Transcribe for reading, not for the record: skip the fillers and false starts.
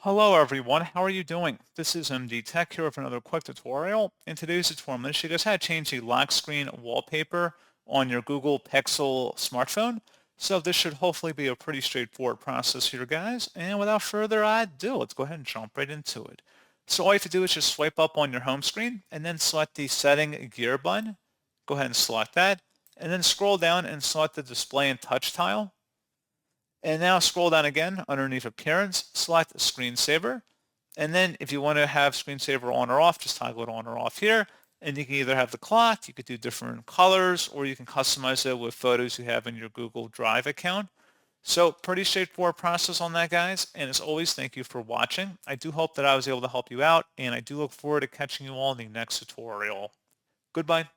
Hello everyone, how are you doing? This is MD Tech here with another quick tutorial. In today's tutorial, I'm going to show you guys how to change the lock screen wallpaper on your Google Pixel smartphone. So this should hopefully be a pretty straightforward process here, guys. And without further ado, let's go ahead and jump right into it. So all you have to do is just swipe up on your home screen and then select the setting gear button. Go ahead and select that. And then scroll down and select the display and touch tile. And now scroll down again underneath appearance, select screensaver. And then if you want to have screensaver on or off, just toggle it on or off here. And you can either have the clock, you could do different colors, or you can customize it with photos you have in your Google Drive account. So pretty straightforward process on that, guys. And as always, thank you for watching. I do hope that I was able to help you out, and I do look forward to catching you all in the next tutorial. Goodbye.